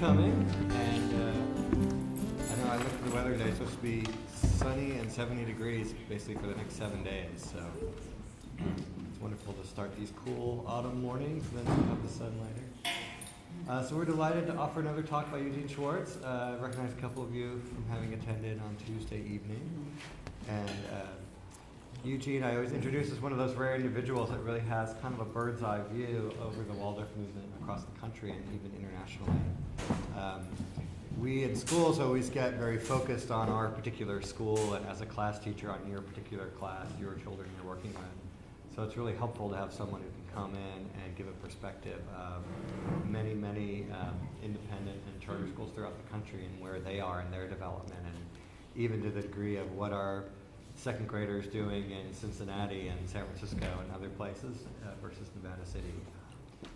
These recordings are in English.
coming. And I know I looked at the weather today. It's supposed to be sunny and 70 degrees basically for the next 7 days. So it's wonderful to start these cool autumn mornings and then have the sun later. So we're delighted to offer another talk by Eugene Schwartz. I recognize a couple of you from having attended on Tuesday evening. And Eugene, I always introduce as one of those rare individuals that really has kind of a bird's eye view over the Waldorf movement across the country and even internationally. We in schools always get very focused on our particular school and as a class teacher on your particular class, your children you're working with. So it's really helpful to have someone who can come in and give a perspective of many independent and charter schools throughout the country and where they are in their development, and even to the degree of what our second graders doing in Cincinnati and San Francisco and other places versus Nevada City.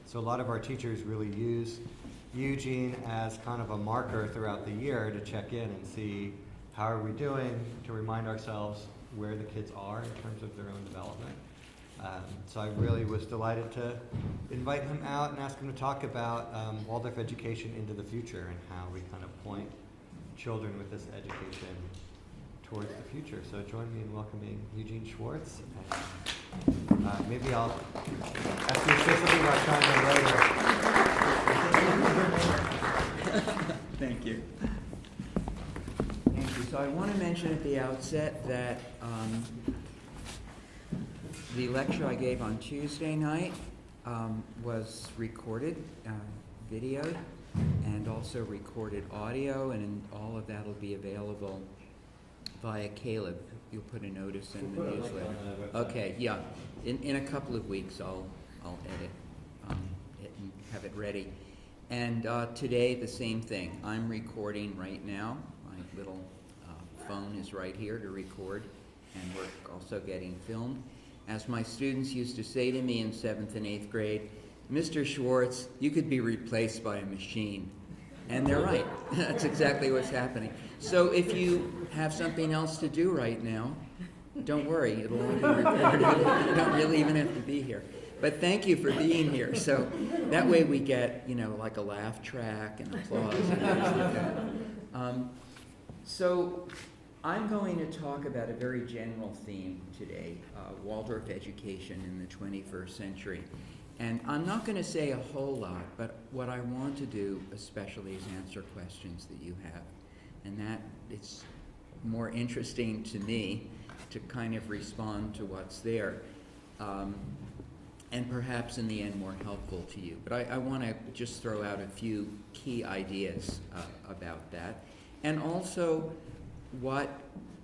So a lot of our teachers really use Eugene as kind of a marker throughout the year to check in and see how are we doing, to remind ourselves where the kids are in terms of their own development. So I really was delighted to invite him out and ask him to talk about Waldorf education into the future and how we kind of point children with this education towards the future. So join me in welcoming Eugene Schwartz. And, maybe I'll ask you to say something about China later. Thank you. Thank you. So I want to mention at the outset that the lecture I gave on Tuesday night was recorded, videoed, and also recorded audio, and all of that will be available via Caleb. You'll put a notice in the newsletter. Okay, yeah. In a couple of weeks, I'll edit it and have it ready. And today, the same thing. I'm recording right now. My little phone is right here to record, and we're also getting filmed. As my students used to say to me in 7th and 8th grade, Mr. Schwartz, you could be replaced by a machine. And they're right. That's exactly what's happening. So if you have something else to do right now, don't worry, it'll all be recorded. You don't really even have to be here. But thank you for being here. So that way we get, like a laugh track and applause and things like that. So I'm going to talk about a very general theme today, Waldorf education in the 21st century. And I'm not going to say a whole lot, but what I want to do especially is answer questions that you have. And that it's more interesting to me to kind of respond to what's there. And perhaps in the end more helpful to you. But I want to just throw out a few key ideas about that. And also what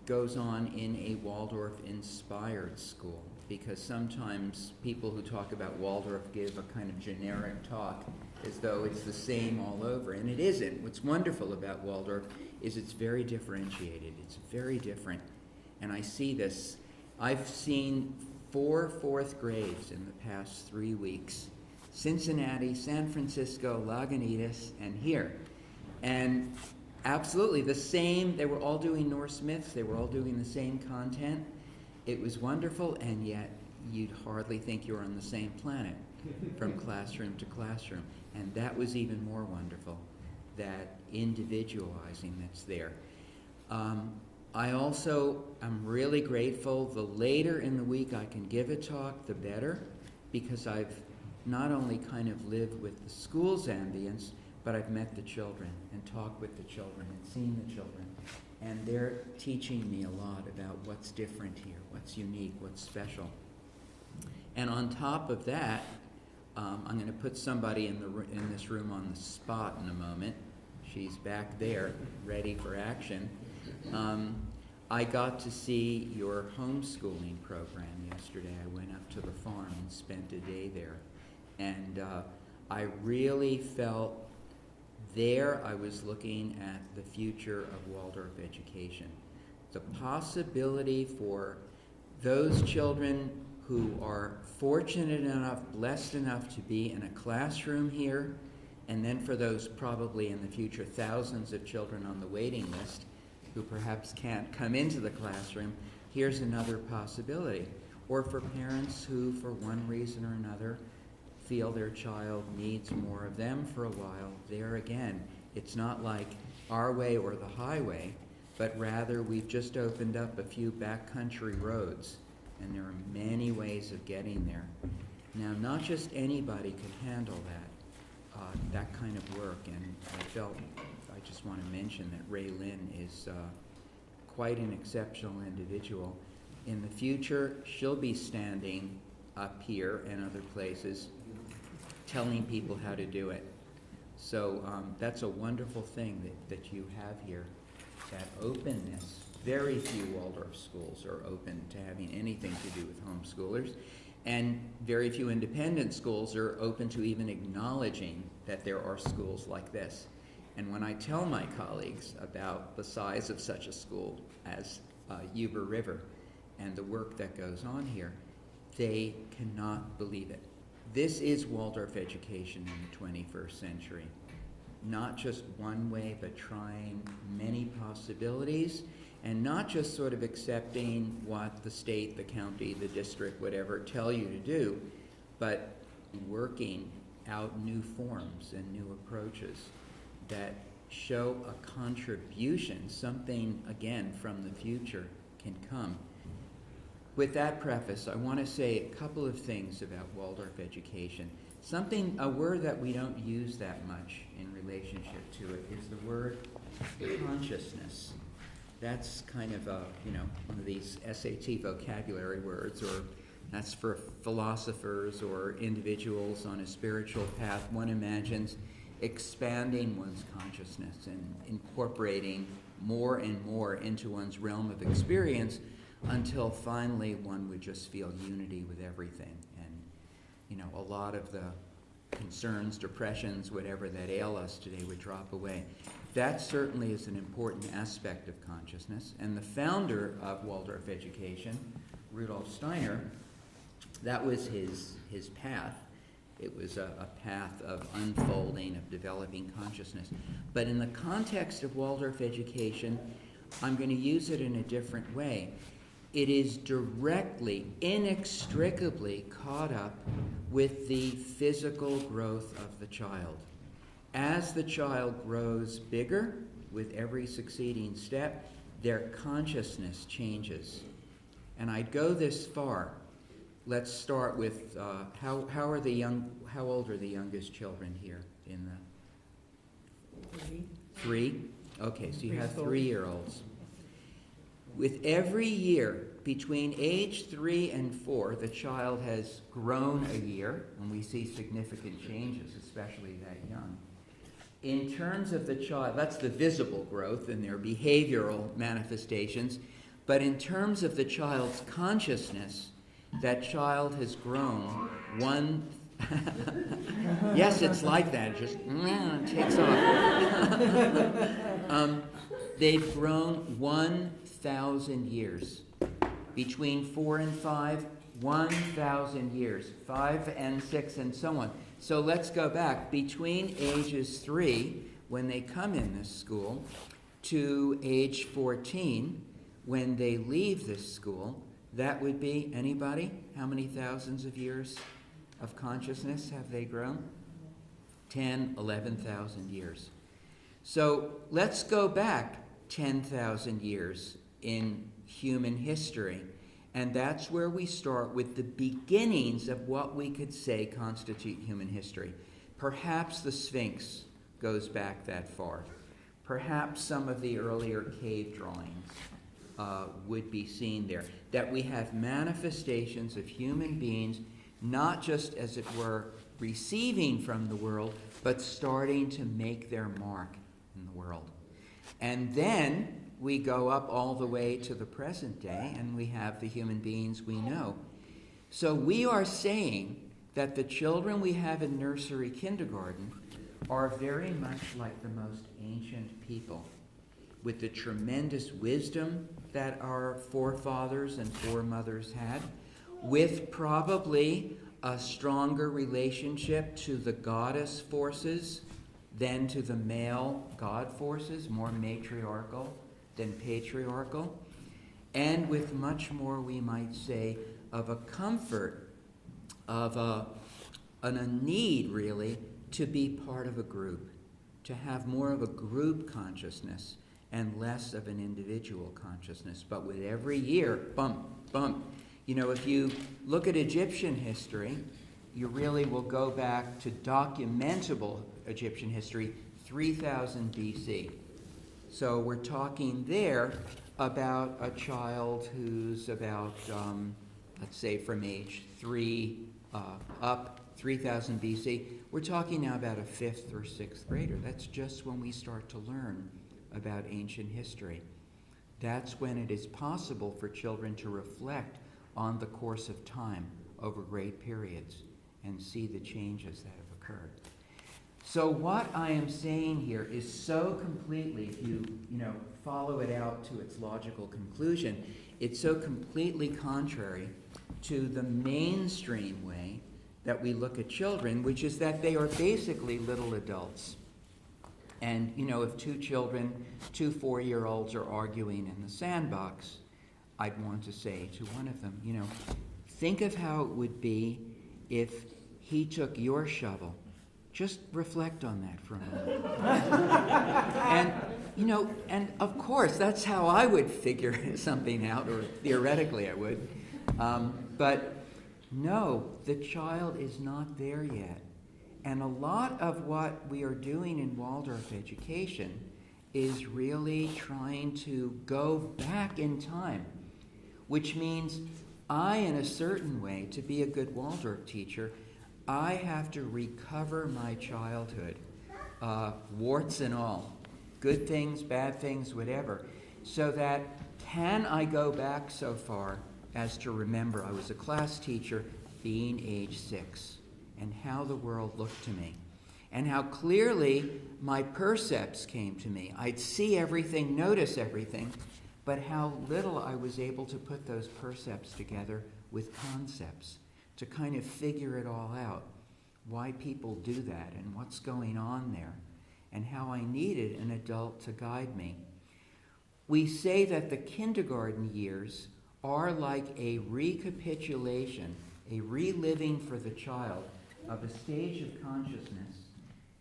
goes on in a Waldorf-inspired school. Because sometimes people who talk about Waldorf give a kind of generic talk as though it's the same all over, and it isn't. What's wonderful about Waldorf is it's very differentiated. It's very different, and I see this. I've seen 4 4th grades in the past 3 weeks. Cincinnati, San Francisco, Lagunitas, and here. And absolutely the same. They were all doing North Smiths. They were all doing the same content. It was wonderful, and yet you'd hardly think you were on the same planet from classroom to classroom. And that was even more wonderful, that individualizing that's there. I also am really grateful. The later in the week I can give a talk, the better, because I've not only kind of lived with the school's ambience, but I've met the children and talked with the children and seen the children. And they're teaching me a lot about what's different here, what's unique, what's special. And on top of that, I'm going to put somebody in this room on the spot in a moment. She's back there, ready for action. I got to see your homeschooling program yesterday. I went up to the farm and spent a day there. And I really felt there I was looking at the future of Waldorf education. The possibility for those children who are fortunate enough, blessed enough to be in a classroom here, and then for those probably in the future thousands of children on the waiting list who perhaps can't come into the classroom, here's another possibility. Or for parents who, for one reason or another, feel their child needs more of them for a while, there again It's not like our way or the highway, but rather we've just opened up a few backcountry roads, and there are many ways of getting there. Now, not just anybody can handle that kind of work, and I just want to mention that Ray Lynn is quite an exceptional individual. In the future, she'll be standing up here and other places telling people how to do it. So that's a wonderful thing that you have here, that openness. Very few Waldorf schools are open to having anything to do with homeschoolers, and very few independent schools are open to even acknowledging that there are schools like this. And when I tell my colleagues about the size of such a school as Yuba River and the work that goes on here, they cannot believe it. This is Waldorf education in the 21st century. Not just one way, but trying many possibilities, and not just sort of accepting what the state, the county, the district, whatever, tell you to do, but working out new forms and new approaches that show a contribution, something, again, from the future can come. With that preface, I want to say a couple of things about Waldorf education. A word that we don't use that much in relationship to it is the word consciousness. That's kind of one of these SAT vocabulary words, or that's for philosophers or individuals on a spiritual path. One imagines expanding one's consciousness and incorporating more and more into one's realm of experience until finally one would just feel unity with everything. And, a lot of the concerns, depressions, whatever that ail us today would drop away. That certainly is an important aspect of consciousness. And the founder of Waldorf education, Rudolf Steiner, that was his path. It was a path of unfolding, of developing consciousness. But in the context of Waldorf education, I'm going to use it in a different way. It is directly, inextricably caught up with the physical growth of the child. As the child grows bigger with every succeeding step, their consciousness changes. And I'd go this far. Let's start with how old are the youngest children here in the 3? Okay, so you have 3-year-olds. With every year between age 3 and 4, the child has grown a year, and we see significant changes, especially that young. In terms of the child, that's the visible growth and their behavioral manifestations, but in terms of the child's consciousness, that child has grown one. Yes, it's like that. It just takes off. They've grown 1,000 years. Between 4 and 5, 1,000 years. 5 and 6 and so on. So let's go back. Between ages 3, when they come in this school, to age 14, when they leave this school, that would be, anybody? How many thousands of years of consciousness have they grown? 10, 11,000 years. So let's go back 10,000 years in human history. And that's where we start with the beginnings of what we could say constitute human history. Perhaps the Sphinx goes back that far. Perhaps some of the earlier cave drawings would be seen there. That we have manifestations of human beings, not just, as it were, receiving from the world, but starting to make their mark in the world. And then we go up all the way to the present day, and we have the human beings we know. So we are saying that the children we have in nursery kindergarten are very much like the most ancient people, with the tremendous wisdom that our forefathers and foremothers had, with probably a stronger relationship to the goddess forces than to the male god forces, more matriarchal than patriarchal, and with much more, we might say, of a comfort, of a need, really, to be part of a group, to have more of a group consciousness and less of an individual consciousness. But with every year, bump, bump. You know, if you look at Egyptian history, you really will go back to documentable Egyptian history, 3000 BC. So we're talking there about a child who's about, let's say from age 3 up, 3000 BC. We're talking now about a 5th or 6th grader. That's just when we start to learn about ancient history. That's when it is possible for children to reflect on the course of time over great periods and see the changes that have occurred. So what I am saying here is so completely, if you follow it out to its logical conclusion, it's so completely contrary to the mainstream way that we look at children, which is that they are basically little adults. And, if two 4-year-olds are arguing in the sandbox, I'd want to say to one of them, think of how it would be if he took your shovel. Just reflect on that for a moment. And of course, that's how I would figure something out, or theoretically I would. But no, the child is not there yet. And a lot of what we are doing in Waldorf education is really trying to go back in time, which means in a certain way, to be a good Waldorf teacher, I have to recover my childhood, warts and all, good things, bad things, whatever, so that can I go back so far as to remember I was a class teacher being age 6 and how the world looked to me and how clearly my percepts came to me. I'd see everything, notice everything, but how little I was able to put those percepts together with concepts to kind of figure it all out, why people do that and what's going on there, and how I needed an adult to guide me. We say that the kindergarten years are like a recapitulation, a reliving for the child of a stage of consciousness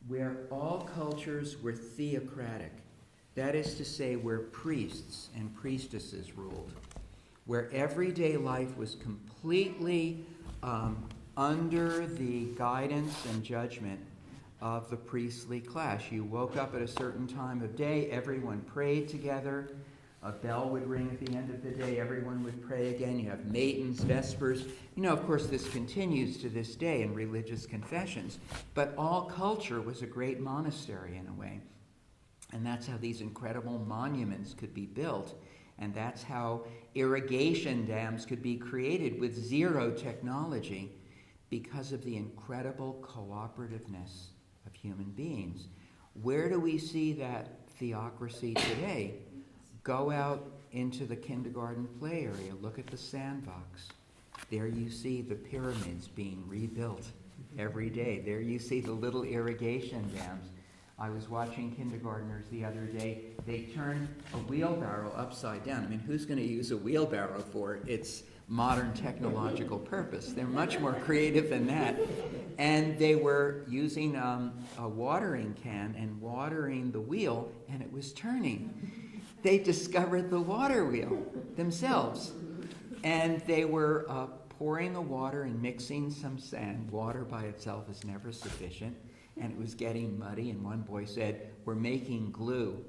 where all cultures were theocratic. That is to say, where priests and priestesses ruled, where everyday life was completely under the guidance and judgment of the priestly class. You woke up at a certain time of day, everyone prayed together, a bell would ring at the end of the day, everyone would pray again. You have matins, vespers. Of course, this continues to this day in religious confessions, but all culture was a great monastery in a way. And that's how these incredible monuments could be built. And that's how irrigation dams could be created with zero technology because of the incredible cooperativeness of human beings. Where do we see that theocracy today? Go out into the kindergarten play area, look at the sandbox. There you see the pyramids being rebuilt every day. There you see the little irrigation dams. I was watching kindergartners the other day. They turned a wheelbarrow upside down. I mean, who's going to use a wheelbarrow for its modern technological purpose? They're much more creative than that. And they were using a watering can and watering the wheel, and it was turning. They discovered the water wheel themselves. And they were pouring the water and mixing some sand. Water by itself is never sufficient. And it was getting muddy, and one boy said, "We're making glue."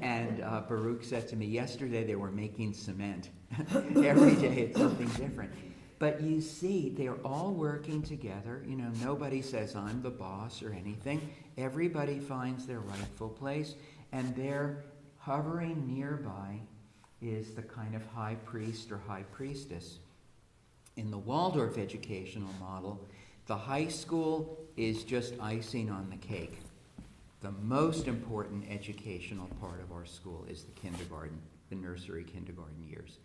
And Baruch said to me, yesterday they were making cement. Every day it's something different. But you see, they're all working together. Nobody says, "I'm the boss," or anything. Everybody finds their rightful place, and there, hovering nearby, is the kind of high priest or high priestess. In the Waldorf educational model, the high school is just icing on the cake. The most important educational part of our school is the kindergarten, the nursery kindergarten years.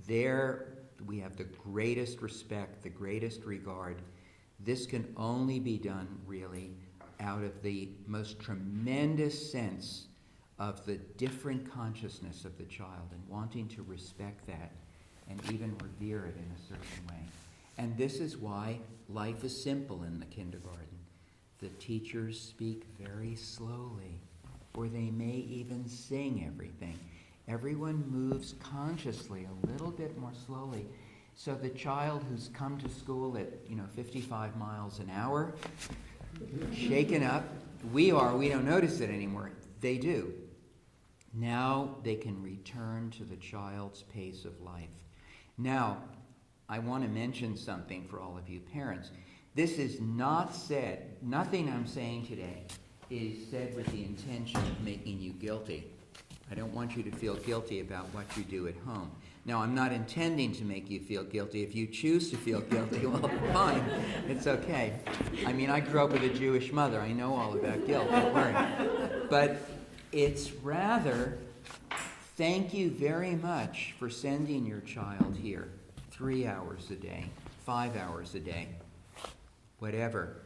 There we have the greatest respect, the greatest regard. This can only be done really out of the most tremendous sense of the different consciousness of the child and wanting to respect that and even revere it in a certain way. And this is why life is simple in the kindergarten. The teachers speak very slowly, or they may even sing everything. Everyone moves consciously a little bit more slowly. So the child who's come to school at, 55 miles an hour, shaken up, we don't notice it anymore. They do. Now they can return to the child's pace of life. Now, I want to mention something for all of you parents. This is not said, nothing I'm saying today is said with the intention of making you guilty. I don't want you to feel guilty about what you do at home. Now, I'm not intending to make you feel guilty. If you choose to feel guilty, well, fine. It's okay. I mean, I grew up with a Jewish mother. I know all about guilt. Don't worry. But it's rather, thank you very much for sending your child here 3 hours a day, 5 hours a day, whatever.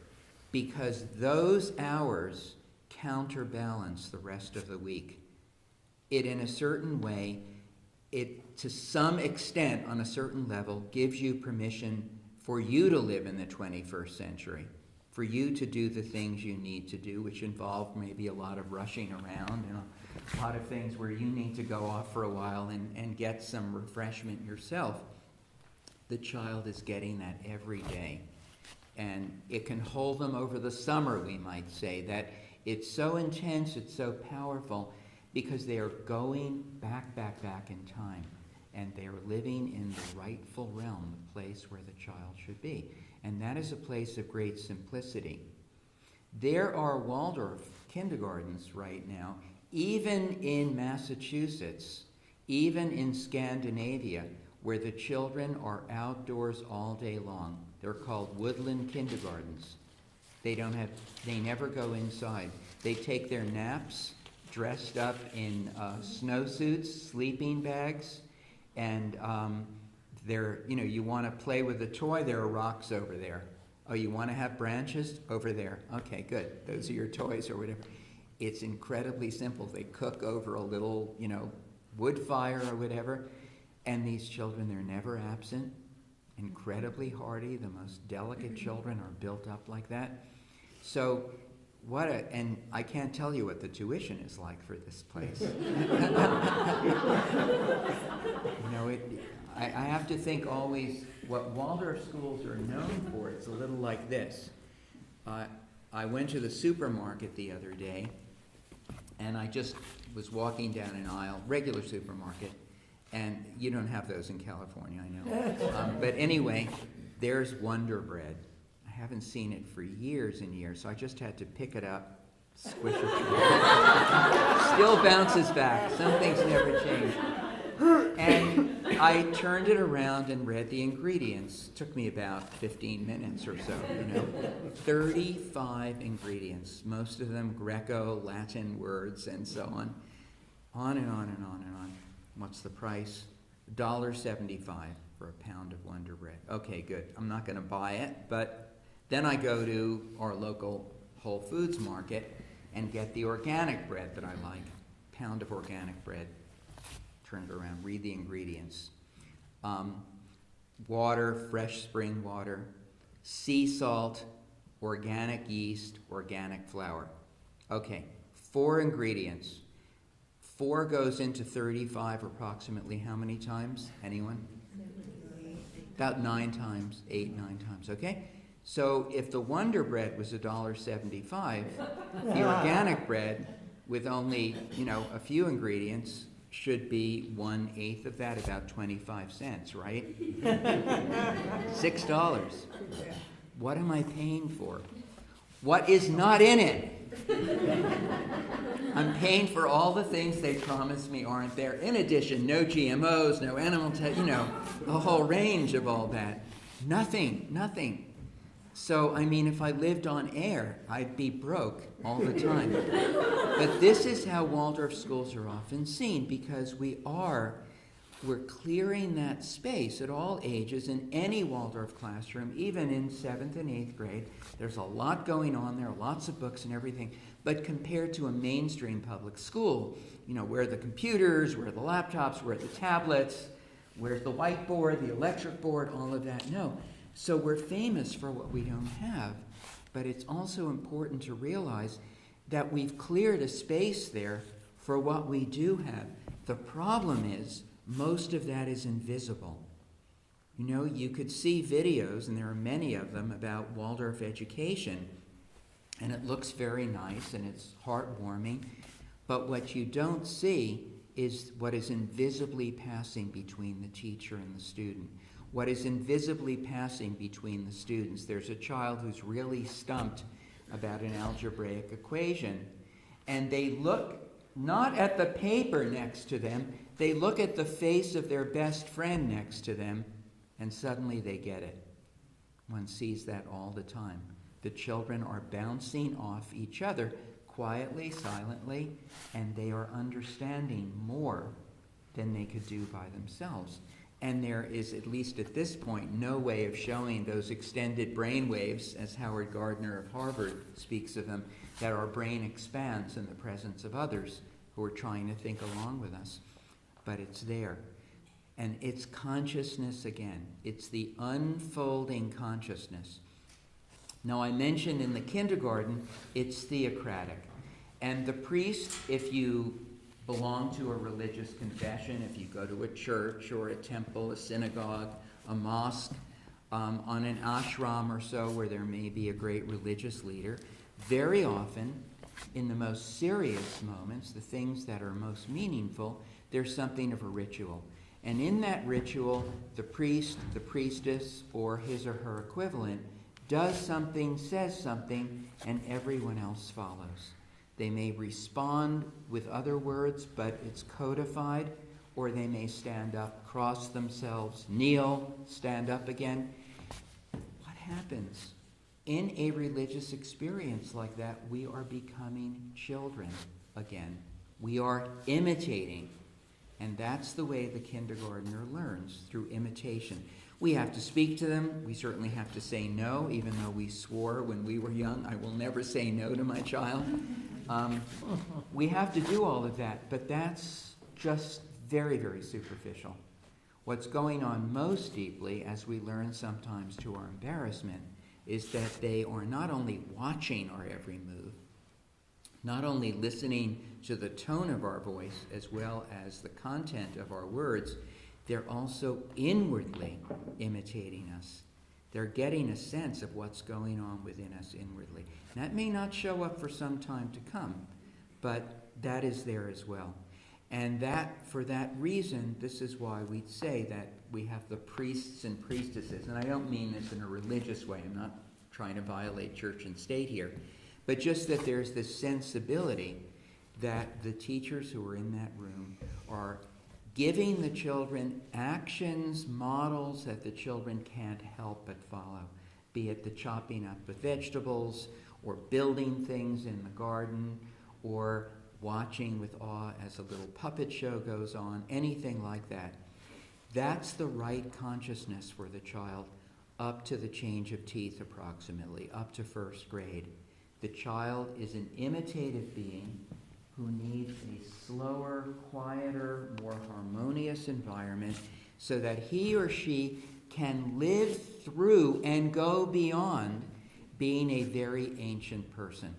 Because those hours counterbalance the rest of the week. It, in a certain way, it, to some extent, on a certain level, gives you permission for you to live in the 21st century, for you to do the things you need to do, which involve maybe a lot of rushing around and a lot of things where you need to go off for a while and get some refreshment yourself. The child is getting that every day. And it can hold them over the summer, we might say, that it's so intense, it's so powerful, because they are going back in time. And they are living in the rightful realm, the place where the child should be. And that is a place of great simplicity. There are Waldorf kindergartens right now, even in Massachusetts, even in Scandinavia, where the children are outdoors all day long. They're called woodland kindergartens. They never go inside. They take their naps dressed up in snowsuits, sleeping bags, and you want to play with a toy, there are rocks over there. Oh, you want to have branches? Over there. Okay, good. Those are your toys or whatever. It's incredibly simple. They cook over a little, wood fire or whatever, and these children, they're never absent. Incredibly hardy. The most delicate children are built up like that. So, and I can't tell you what the tuition is like for this place. I have to think always what Waldorf schools are known for. It's a little like this. I went to the supermarket the other day, and I just was walking down an aisle, regular supermarket, and you don't have those in California, I know. But anyway, there's Wonder Bread. I haven't seen it for years and years, so I just had to pick it up, squish it. Still bounces back. Some things never change. And I turned it around and read the ingredients. It took me about 15 minutes or so, 35 ingredients, most of them Greco-Latin words and so on. On and on and on and on. What's the price? $1.75 for a pound of Wonder Bread. Okay, good. I'm not going to buy it, but then I go to our local Whole Foods market and get the organic bread that I like. Pound of organic bread. Turn it around, read the ingredients. Water, fresh spring water, sea salt, organic yeast, organic flour. Okay, 4 ingredients. 4 goes into 35 approximately how many times? Anyone? About 9 times, 8, 9 times, okay? So if the Wonder Bread was $1.75, the organic bread with only, a few ingredients should be 1/8 of that, about 25 cents, right? $6. What am I paying for? What is not in it? I'm paying for all the things they promised me aren't there. In addition, no GMOs, no animal a whole range of all that. Nothing. So, if I lived on air, I'd be broke all the time. But this is how Waldorf schools are often seen, because we're clearing that space at all ages in any Waldorf classroom, even in 7th and 8th grade. There's a lot going on there, lots of books and everything. But compared to a mainstream public school, where are the computers, where are the laptops, where are the tablets, where's the whiteboard, the electric board, all of that? No. So we're famous for what we don't have. But it's also important to realize that we've cleared a space there for what we do have. The problem is, most of that is invisible. You know, you could see videos, and there are many of them, about Waldorf education, and it looks very nice and it's heartwarming, but what you don't see is what is invisibly passing between the teacher and the student. What is invisibly passing between the students. There's a child who's really stumped about an algebraic equation, and they look not at the paper next to them, they look at the face of their best friend next to them, and suddenly they get it. One sees that all the time. The children are bouncing off each other quietly, silently, and they are understanding more than they could do by themselves. And there is, at least at this point, no way of showing those extended brain waves, as Howard Gardner of Harvard speaks of them, that our brain expands in the presence of others who are trying to think along with us. But it's there. And it's consciousness again. It's the unfolding consciousness. Now, I mentioned in the kindergarten, it's theocratic. And the priest, if you belong to a religious confession, if you go to a church or a temple, a synagogue, a mosque, on an ashram or so where there may be a great religious leader, very often, in the most serious moments, the things that are most meaningful, there's something of a ritual. And in that ritual, the priest, the priestess, or his or her equivalent does something, says something, and everyone else follows. They may respond with other words, but it's codified, or they may stand up, cross themselves, kneel, stand up again. What happens? In a religious experience like that, we are becoming children again. We are imitating. And that's the way the kindergartner learns, through imitation. We have to speak to them. We certainly have to say no, even though we swore when we were young, I will never say no to my child. We have to do all of that, but that's just very, very superficial. What's going on most deeply, as we learn sometimes to our embarrassment, is that they are not only watching our every move, not only listening to the tone of our voice as well as the content of our words, they're also inwardly imitating us. They're getting a sense of what's going on within us inwardly. And that may not show up for some time to come, but that is there as well. And that, for that reason, this is why we say that we have the priests and priestesses. And I don't mean this in a religious way. I'm not trying to violate church and state here. But just that there's this sensibility that the teachers who are in that room are giving the children actions, models that the children can't help but follow, be it the chopping up of vegetables, or building things in the garden, or watching with awe as a little puppet show goes on, anything like that. That's the right consciousness for the child up to the change of teeth approximately, up to first grade. The child is an imitative being who needs a slower, quieter, more harmonious environment so that he or she can live through and go beyond being a very ancient person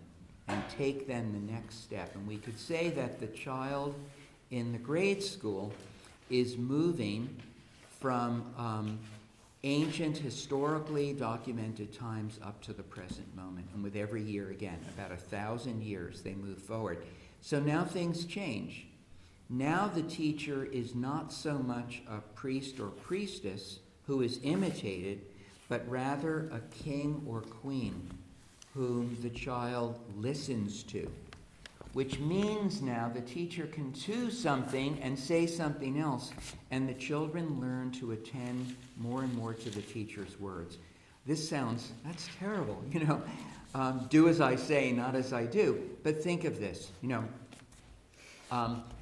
and take then the next step. And we could say that the child in the grade school is moving from ancient, historically documented times up to the present moment. And with every year, again, about 1,000 years, they move forward. So now things change. Now the teacher is not so much a priest or priestess who is imitated, but rather a king or queen whom the child listens to. Which means now the teacher can do something and say something else, and the children learn to attend more and more to the teacher's words. That's terrible, do as I say, not as I do. But think of this,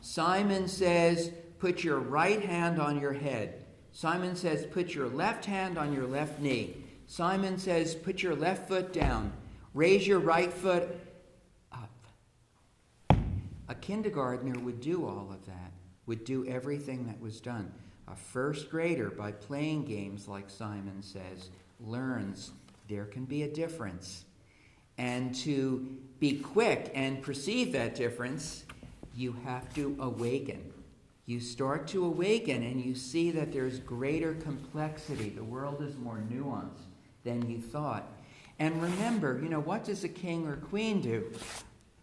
Simon says, put your right hand on your head. Simon says, put your left hand on your left knee. Simon says, put your left foot down. Raise your right foot up. A kindergartner would do all of that, would do everything that was done. A first grader, by playing games like Simon says, learns there can be a difference. And to be quick and perceive that difference, you have to awaken. You start to awaken and you see that there's greater complexity. The world is more nuanced than you thought. And remember, what does a king or queen do?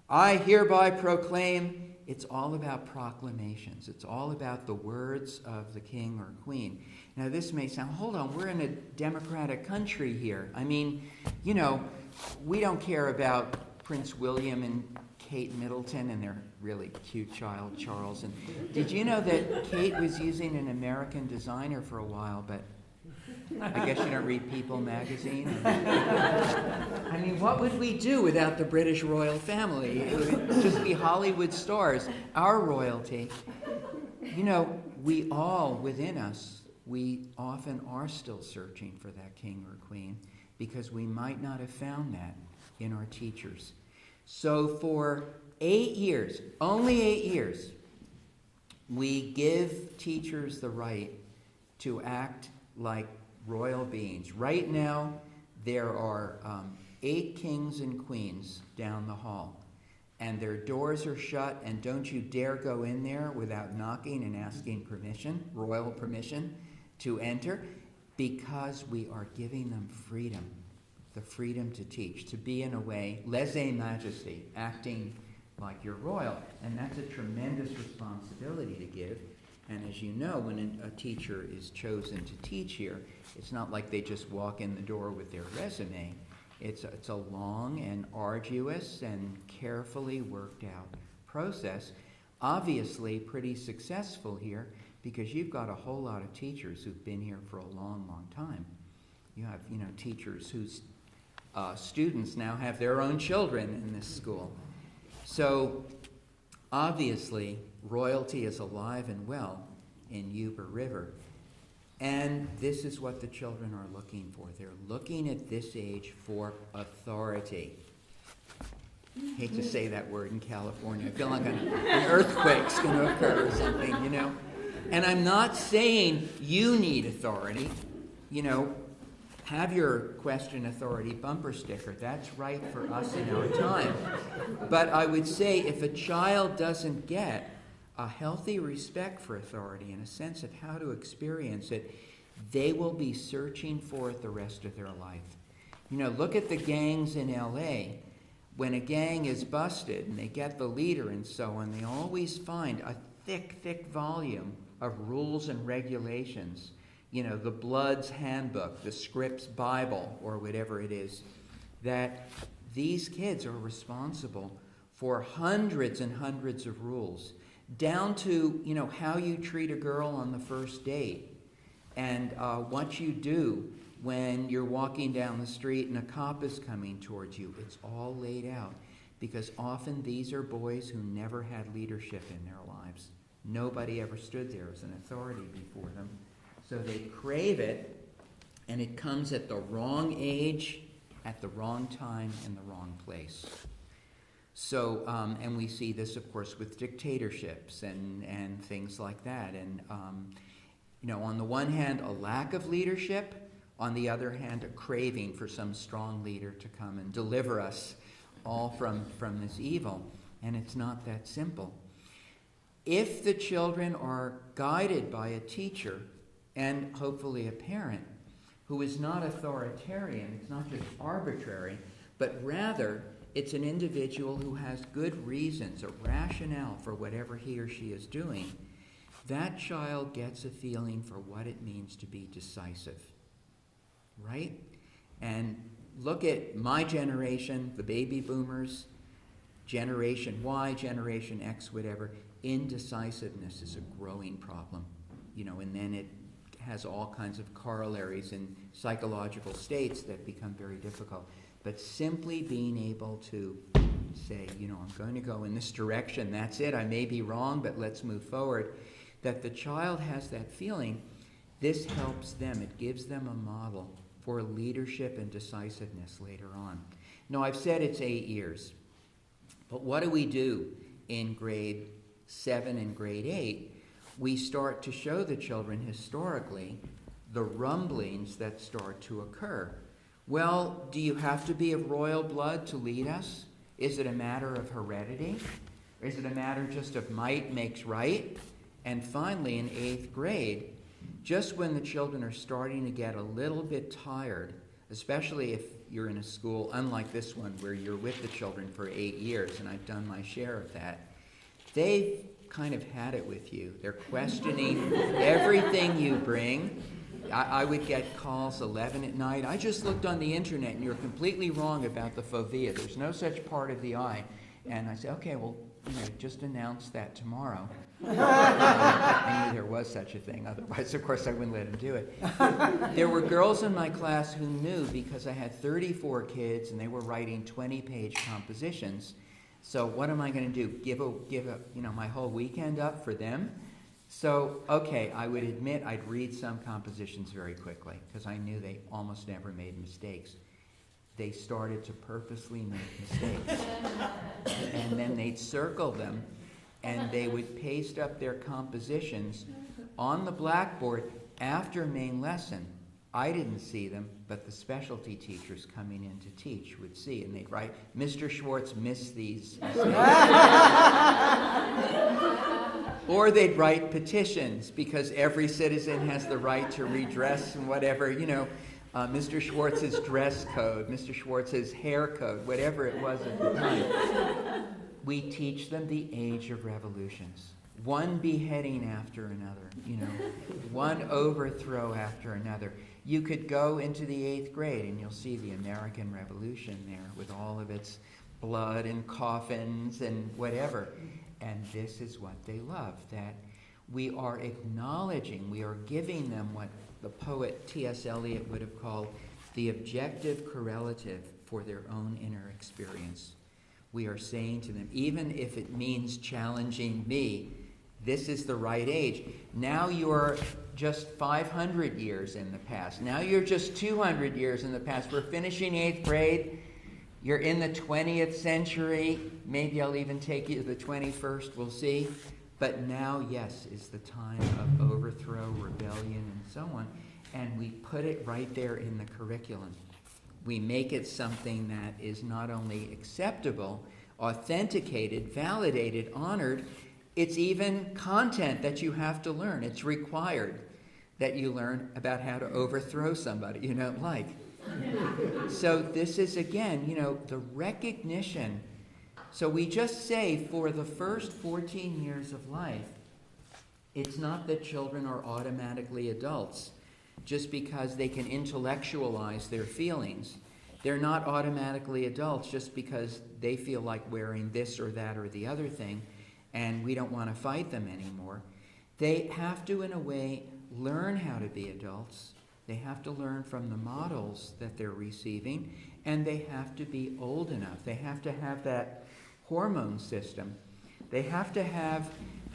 I hereby proclaim. It's all about proclamations. It's all about the words of the king or queen. Now, this may sound, hold on, we're in a democratic country here. I mean, we don't care about Prince William and Kate Middleton and their really cute child, Charles. And did you know that Kate was using an American designer for a while, but I guess you don't read People magazine? I mean, what would we do without the British royal family? It would just be Hollywood stars. Our royalty. We all, within us, we often are still searching for that king or queen because we might not have found that in our teachers. So for 8 years, only 8 years, we give teachers the right to act like royal beings. Right now, there are 8 kings and queens down the hall, and their doors are shut, and don't you dare go in there without knocking and asking permission, royal permission, to enter, because we are giving them freedom, the freedom to teach, to be in a way, lèse-majesté, acting like you're royal. And that's a tremendous responsibility to give. And as you know, when a teacher is chosen to teach here, it's not like they just walk in the door with their resume. It's a long and arduous and carefully worked out process. Obviously pretty successful here because you've got a whole lot of teachers who've been here for a long, long time. You have, teachers whose students now have their own children in this school. So obviously, royalty is alive and well in Yuba River. And this is what the children are looking for. They're looking at this age for authority. Hate to say that word in California. I feel like an earthquake's going to occur or something, And I'm not saying you need authority. Have your question authority bumper sticker. That's right for us in our time. But I would say if a child doesn't get a healthy respect for authority and a sense of how to experience it, they will be searching for it the rest of their life. Look at the gangs in LA. When a gang is busted and they get the leader and so on, they always find a thick, thick volume of rules and regulations. The Bloods Handbook, the Scripps Bible, or whatever it is, that these kids are responsible for hundreds and hundreds of rules, down to, how you treat a girl on the first date, and what you do when you're walking down the street and a cop is coming towards you. It's all laid out, because often these are boys who never had leadership in their lives. Nobody ever stood there as an authority before them. So they crave it, and it comes at the wrong age, at the wrong time, in the wrong place. So, and we see this, of course, with dictatorships and things like that. And, on the one hand, a lack of leadership. On the other hand, a craving for some strong leader to come and deliver us all from this evil. And it's not that simple. If the children are guided by a teacher, and hopefully a parent, who is not authoritarian, it's not just arbitrary, but rather it's an individual who has good reasons, a rationale for whatever he or she is doing, that child gets a feeling for what it means to be decisive, right? And look at my generation, the baby boomers, Generation Y, Generation X, whatever. Indecisiveness is a growing problem, and then it has all kinds of corollaries in psychological states that become very difficult. But simply being able to say, I'm going to go in this direction, that's it, I may be wrong, but let's move forward, that the child has that feeling, this helps them. It gives them a model for leadership and decisiveness later on. Now, I've said it's 8 years, but what do we do in grade 7 and grade 8? We start to show the children historically the rumblings that start to occur. Well, do you have to be of royal blood to lead us? Is it a matter of heredity? Or is it a matter just of might makes right? And finally, in 8th grade, just when the children are starting to get a little bit tired, especially if you're in a school unlike this one where you're with the children for 8 years, and I've done my share of that, they've kind of had it with you. They're questioning everything you bring. I would get calls 11 at night. I just looked on the internet and you're completely wrong about the fovea. There's no such part of the eye. And I said, okay, well, just announce that tomorrow. I knew there was such a thing. Otherwise, of course, I wouldn't let him do it. There were girls in my class who knew because I had 34 kids and they were writing 20-page compositions. So what am I going to do? Give my whole weekend up for them? So, okay, I would admit I'd read some compositions very quickly because I knew they almost never made mistakes. They started to purposely make mistakes. And then they'd circle them and they would paste up their compositions on the blackboard after main lesson. I didn't see them, but the specialty teachers coming in to teach would see, and they'd write, Mr. Schwartz missed these mistakes. Or they'd write petitions, because every citizen has the right to redress and whatever, Mr. Schwartz's dress code, Mr. Schwartz's hair code, whatever it was at the time. We teach them the age of revolutions. One beheading after another, one overthrow after another. You could go into the 8th grade and you'll see the American Revolution there with all of its blood and coffins and whatever. And this is what they love, that we are acknowledging, we are giving them what the poet T.S. Eliot would have called the objective correlative for their own inner experience. We are saying to them, even if it means challenging me, this is the right age. Now you're just 500 years in the past. Now you're just 200 years in the past. We're finishing 8th grade. You're in the 20th century. Maybe I'll even take you to the 21st. We'll see. But now, yes, is the time of overthrow, rebellion, and so on. And we put it right there in the curriculum. We make it something that is not only acceptable, authenticated, validated, honored, it's even content that you have to learn. It's required that you learn about how to overthrow somebody you don't like. So this is, again, the recognition. So we just say for the first 14 years of life, it's not that children are automatically adults just because they can intellectualize their feelings. They're not automatically adults just because they feel like wearing this or that or the other thing, and we don't want to fight them anymore. They have to, in a way, learn how to be adults. They have to learn from the models that they're receiving, and they have to be old enough. They have to have that hormone system. They have to have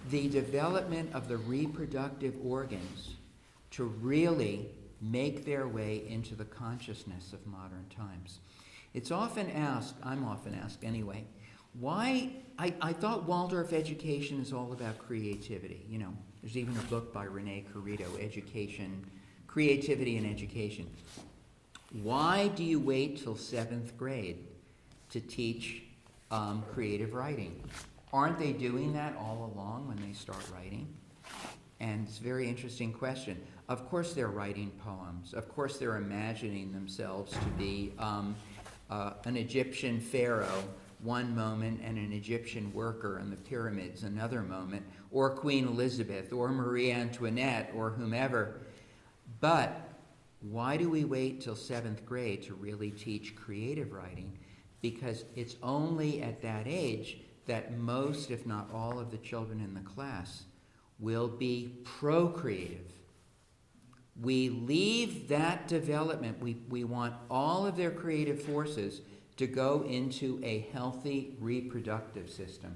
the development of the reproductive organs to really make their way into the consciousness of modern times. It's often asked, I'm often asked anyway, why, I thought Waldorf education is all about creativity. There's even a book by Rene Carrito, Creativity and Education. Why do you wait till 7th grade to teach creative writing? Aren't they doing that all along when they start writing? And it's a very interesting question. Of course they're writing poems. Of course they're imagining themselves to be an Egyptian pharaoh one moment and an Egyptian worker in the pyramids another moment, or Queen Elizabeth, or Marie Antoinette, or whomever. But why do we wait till 7th grade to really teach creative writing? Because it's only at that age that most, if not all, of the children in the class will be procreative. We leave that development. We want all of their creative forces to go into a healthy reproductive system.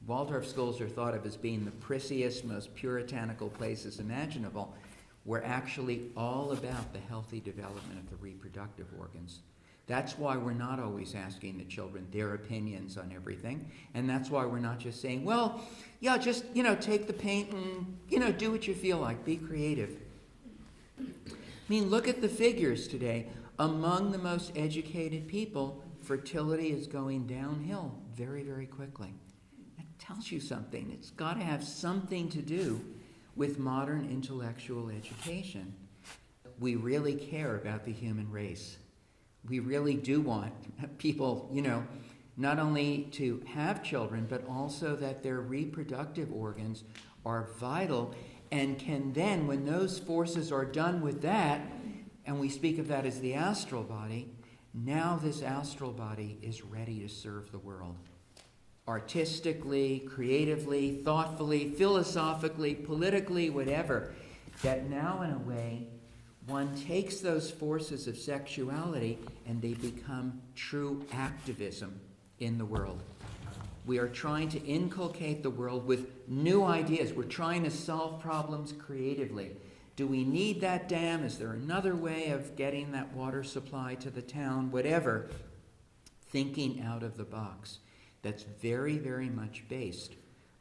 Waldorf schools are thought of as being the prissiest, most puritanical places imaginable. We're actually all about the healthy development of the reproductive organs. That's why we're not always asking the children their opinions on everything. And that's why we're not just saying, well, yeah, just, take the paint and, do what you feel like. Be creative. I mean, look at the figures today. among the most educated people, fertility is going downhill very, very quickly. That tells you something. It's got to have something to do with modern intellectual education. We really care about the human race. We really do want people, not only to have children, but also that their reproductive organs are vital and can then, when those forces are done with that, and we speak of that as the astral body, now this astral body is ready to serve the world. Artistically, creatively, thoughtfully, philosophically, politically, whatever. That now, in a way, one takes those forces of sexuality and they become true activism in the world. We are trying to inculcate the world with new ideas. We're trying to solve problems creatively. Do we need that dam? Is there another way of getting that water supply to the town? Whatever. Thinking out of the box. That's very, very much based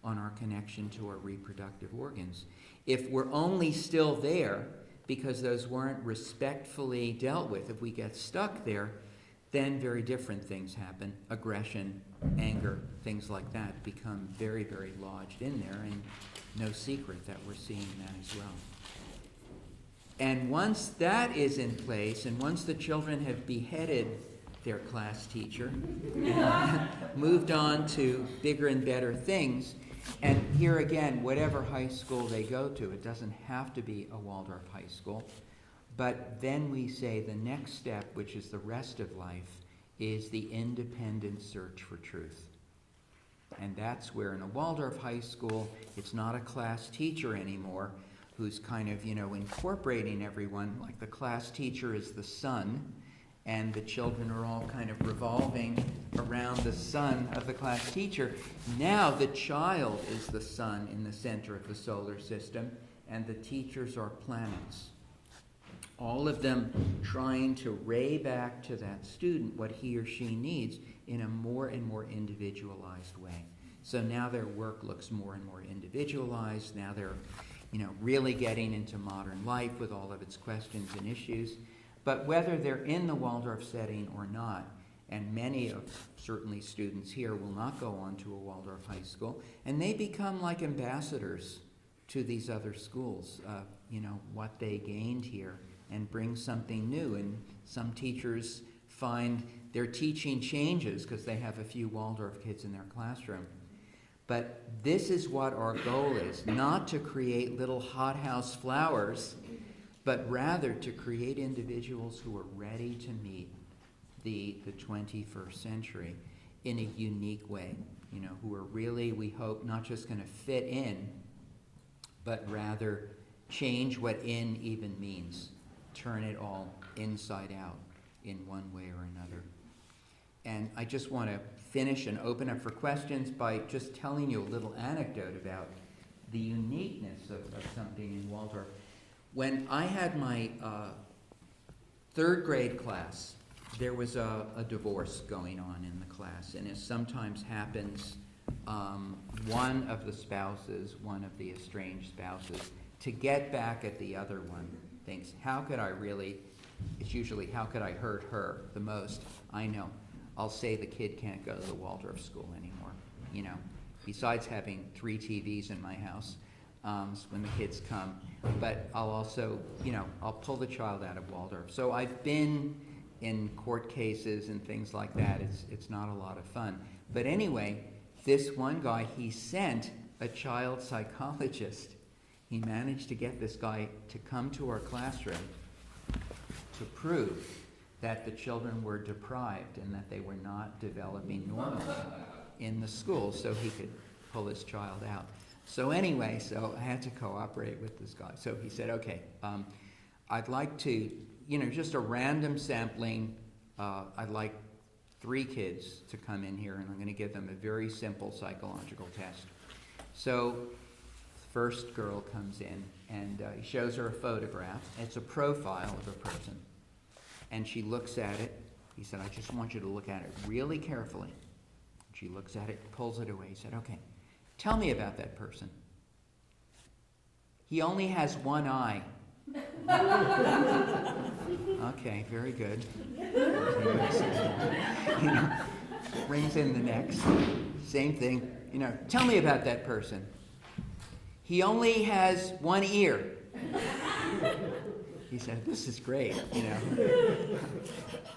on our connection to our reproductive organs. If we're only still there because those weren't respectfully dealt with, if we get stuck there, then very different things happen. Aggression, anger, things like that become very, very lodged in there, and no secret that we're seeing that as well. And once that is in place, and once the children have beheaded their class teacher, and moved on to bigger and better things, and here again, whatever high school they go to, it doesn't have to be a Waldorf high school, but then we say the next step, which is the rest of life, is the independent search for truth. And that's where in a Waldorf high school, it's not a class teacher anymore who's kind of, incorporating everyone, like the class teacher is the sun, and the children are all kind of revolving around the sun of the class teacher. Now the child is the sun in the center of the solar system, and the teachers are planets. All of them trying to ray back to that student what he or she needs in a more and more individualized way. So now their work looks more and more individualized. Now they're, really getting into modern life with all of its questions and issues. But whether they're in the Waldorf setting or not, and many of certainly students here will not go on to a Waldorf high school, and they become like ambassadors to these other schools, what they gained here, and bring something new. And some teachers find their teaching changes because they have a few Waldorf kids in their classroom. But this is what our goal is, not to create little hothouse flowers, but rather to create individuals who are ready to meet the 21st century in a unique way, who are really, we hope, not just going to fit in, but rather change what in even means. Turn it all inside out in one way or another. And I just want to finish and open up for questions by just telling you a little anecdote about the uniqueness of something in Waldorf. When I had my third grade class, there was a divorce going on in the class, and as sometimes happens, one of the spouses, one of the estranged spouses, to get back at the other one, thinks, it's usually how could I hurt her the most? I know. I'll say the kid can't go to the Waldorf school anymore, besides having 3 TVs in my house when the kids come. But I'll also, I'll pull the child out of Waldorf. So I've been in court cases and things like that. It's not a lot of fun. But anyway, this one guy, he sent a child psychologist. He managed to get this guy to come to our classroom to prove that the children were deprived and that they were not developing normally in the school, so he could pull his child out. So anyway, I had to cooperate with this guy. So he said, okay, I'd like to, just a random sampling. I'd like 3 kids to come in here, and I'm going to give them a very simple psychological test. So the first girl comes in, and he shows her a photograph. It's a profile of a person. And she looks at it. He said, I just want you to look at it really carefully. She looks at it, pulls it away. He said, okay, tell me about that person. He only has one eye. Okay, very good. Brings in the next. Same thing. Tell me about that person. He only has one ear. He said, "This is great."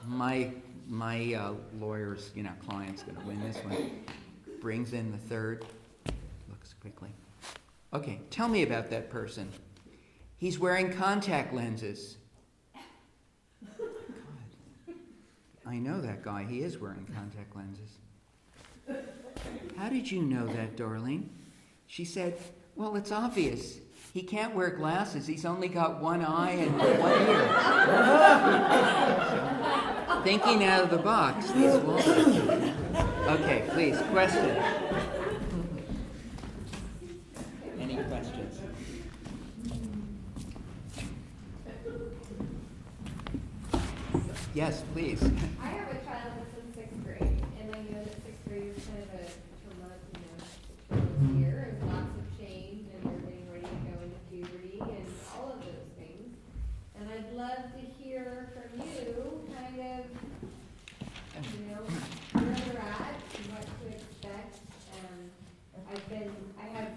My lawyer's client's going to win this one. Brings in the third. Looks quickly. Okay, tell me about that person. He's wearing contact lenses. God, I know that guy. He is wearing contact lenses. How did you know that, darling? She said, "Well, it's obvious. He can't wear glasses. He's only got one eye and one ear." So, thinking out of the box, these Waldorf. Okay, please, question. Any questions? Yes, please. I have a child that's in sixth grade, and I know that sixth grade is kind of a turbulent year, and lots of change, and you're getting ready to go into puberty, and all of those things. And I'd love to hear from you, kind of, where they're at, and what to expect. I've had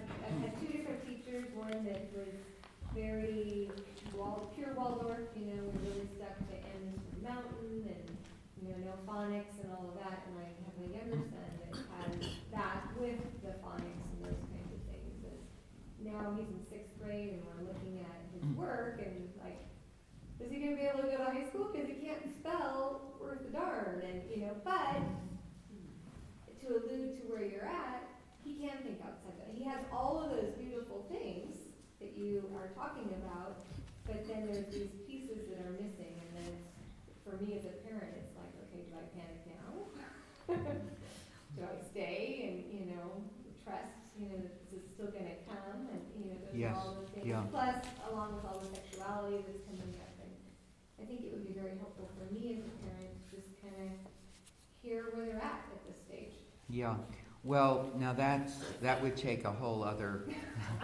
two different teachers, one that was very pure Waldorf, we really stuck to M's for mountain and, no phonics and all of that. And I have a younger son that has that with the phonics and those kinds of things. And now he's in sixth grade and we're looking at his work and is he going to be able to go to high school? Because he can't spell worth a darn. And, but to allude to where you're at, he can think outside that. He has all of those beautiful things that you are talking about, but then there's these pieces that are missing, and then for me as a parent, it's like, okay, do I panic now? Do I stay and, trust, this is still going to come, and, those Yes. are all the things. Yeah. Plus, along with all the sexuality that's coming up, and I think it would be very helpful for me as a parent to just kind of hear where they're at this stage. Yeah. Well, now that would take a whole other,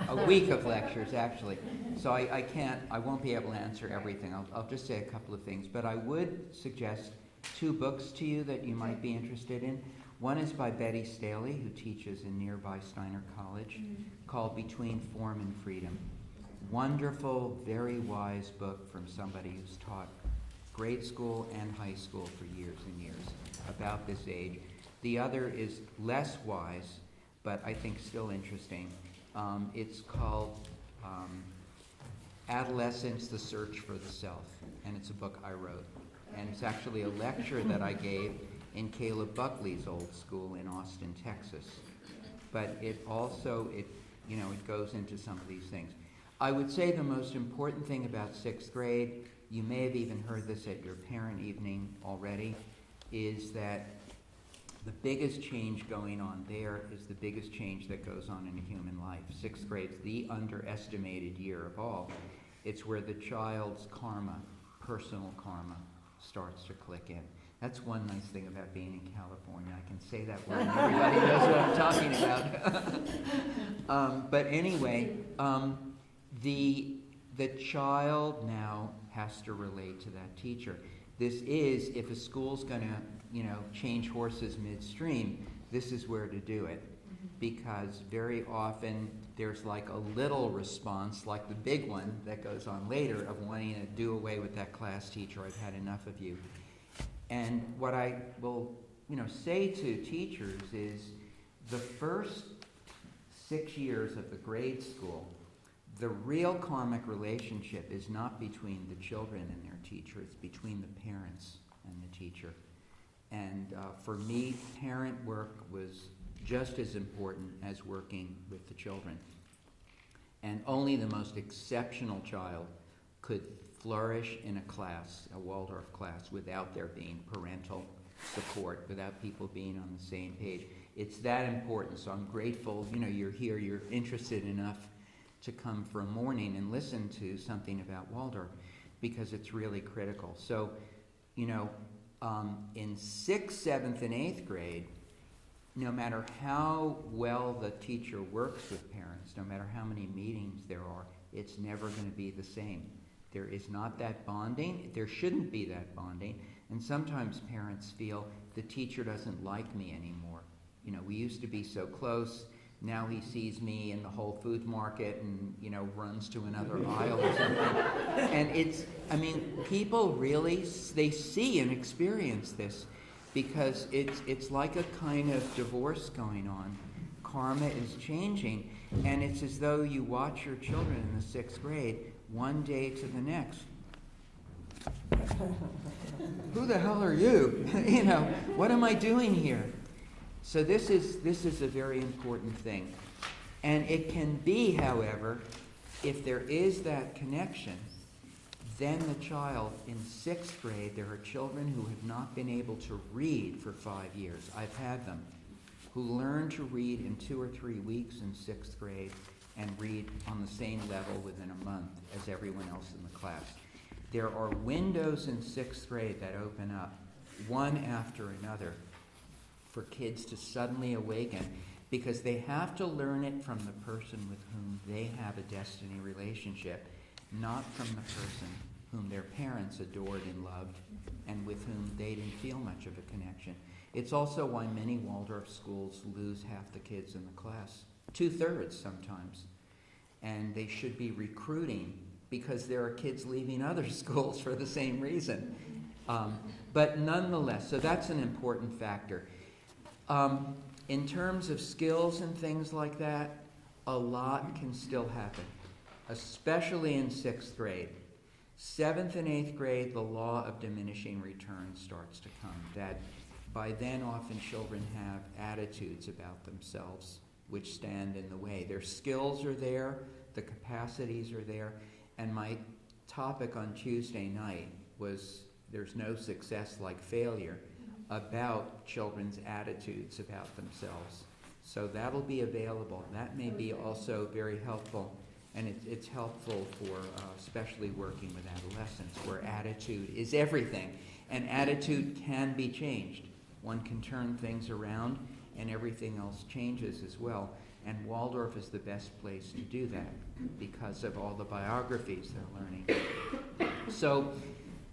a week of lectures, actually. So I won't be able to answer everything. I'll just say a couple of things. But I would suggest two books to you that you might be interested in. One is by Betty Staley, who teaches in nearby Steiner College, called Between Form and Freedom. Wonderful, very wise book from somebody who's taught grade school and high school for years and years about this age. The other is less wise, but I think still interesting. It's called Adolescence, The Search for the Self, and it's a book I wrote. And it's actually a lecture that I gave in Caleb Buckley's old school in Austin, Texas. But it also, it goes into some of these things. I would say the most important thing about sixth grade, you may have even heard this at your parent evening already, is that the biggest change going on there is the biggest change that goes on in a human life. Sixth grade's the underestimated year of all. It's where the child's karma, personal karma, starts to click in. That's one nice thing about being in California. I can say that word and everybody knows what I'm talking about. But anyway, the child now has to relate to that teacher. This is, if a school's going to change horses midstream, this is where to do it. Because very often there's like a little response, like the big one that goes on later, of wanting to do away with that class teacher. I've had enough of you. And what I will say to teachers is the first 6 years of the grade school, the real karmic relationship is not between the children and their teacher, it's between the parents and the teacher. And for me, parent work was just as important as working with the children. And only the most exceptional child could flourish in a class, a Waldorf class, without there being parental support, without people being on the same page. It's that important, so I'm grateful, you're here, you're interested enough to come for a morning and listen to something about Waldorf, because it's really critical. So, in 6th, 7th, and 8th grade, no matter how well the teacher works with parents, no matter how many meetings there are, it's never going to be the same. There is not that bonding. There shouldn't be that bonding. And sometimes parents feel the teacher doesn't like me anymore. You know, we used to be so close. Now he sees me in the Whole Foods market and, you know, runs to another aisle or something. And it's, I mean, people really, they see and experience this because it's like a kind of divorce going on. Karma is changing, and it's as though you watch your children in the 6th grade one day to the next. Who the hell are you? You know, what am I doing here? So this is a very important thing. And it can be, however, if there is that connection, then the child in 6th grade, there are children who have not been able to read for 5 years. I've had them who learn to read in 2 or 3 weeks in 6th grade and read on the same level within a month as everyone else in the class. There are windows in 6th grade that open up, one after another, for kids to suddenly awaken, because they have to learn it from the person with whom they have a destiny relationship, not from the person whom their parents adored and loved and with whom they didn't feel much of a connection. It's also why many Waldorf schools lose half the kids in the class, 2/3 sometimes. And they should be recruiting, because there are kids leaving other schools for the same reason. But nonetheless, so that's an important factor. In terms of skills and things like that, a lot can still happen, especially in 6th grade. 7th and 8th grade, the law of diminishing returns starts to come. That by then often children have attitudes about themselves which stand in the way. Their skills are there, the capacities are there, and my topic on Tuesday night was There's No Success Like Failure, about children's attitudes about themselves. So that'll be available. That may be also very helpful, and it's helpful for especially working with adolescents, where attitude is everything, and attitude can be changed. One can turn things around, and everything else changes as well. And Waldorf is the best place to do that because of all the biographies they're learning. So,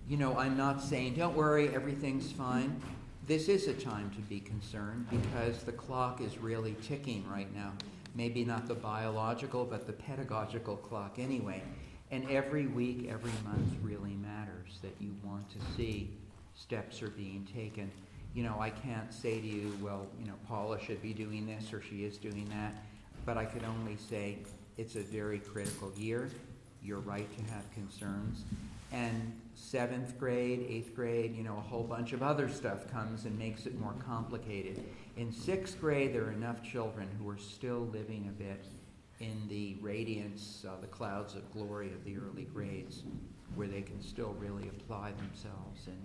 you know, I'm not saying, don't worry, everything's fine. This is a time to be concerned because the clock is really ticking right now. Maybe not the biological, but the pedagogical clock anyway. And every week, every month really matters, that you want to see steps are being taken. You know, I can't say to you, well, you know, Paula should be doing this or she is doing that, but I could only say it's a very critical year. You're right to have concerns. And 7th grade, 8th grade, you know, a whole bunch of other stuff comes and makes it more complicated. In 6th grade, there are enough children who are still living a bit in the radiance, the clouds of glory of the early grades, where they can still really apply themselves and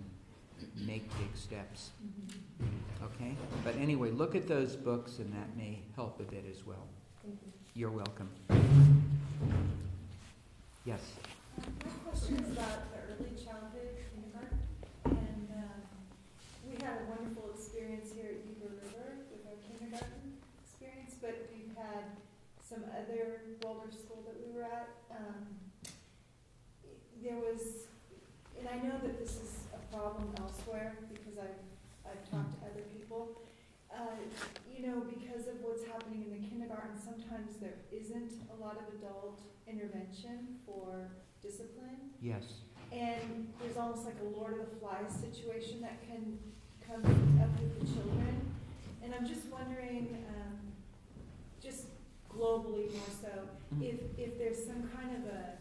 make big steps. Okay? But anyway, look at those books, and that may help a bit as well. Thank you. You're welcome. Yes? My question is about the early childhood kindergarten, and we had a wonderful experience here at Beaver River with our kindergarten experience, but we've had some other Waldorf school that we were at. There was, and I know that this is a problem elsewhere because I've talked to other people. You know, because of what's happening in the kindergarten, sometimes there isn't a lot of adult intervention for discipline. Yes. And there's almost like a Lord of the Flies situation that can come up with the children. And I'm just wondering, just globally more so, if there's some kind of a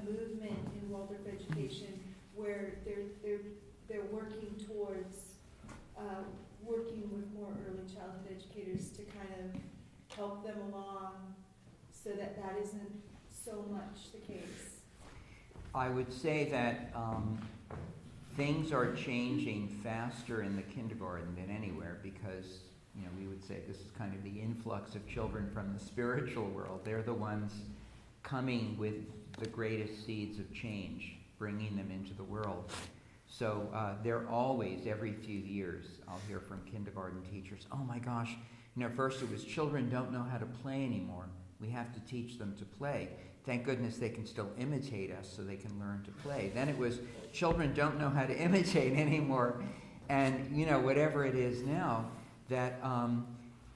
movement in Waldorf education where they're working towards working with more early childhood educators to kind of help them along so that that isn't so much the case. I would say that things are changing faster in the kindergarten than anywhere because, you know, we would say this is kind of the influx of children from the spiritual world. They're the ones coming with the greatest seeds of change, bringing them into the world. So they're always, every few years, I'll hear from kindergarten teachers, oh my gosh, you know, first it was children don't know how to play anymore. We have to teach them to play. Thank goodness they can still imitate us so they can learn to play. Then it was, children don't know how to imitate anymore. And, you know, whatever it is now, that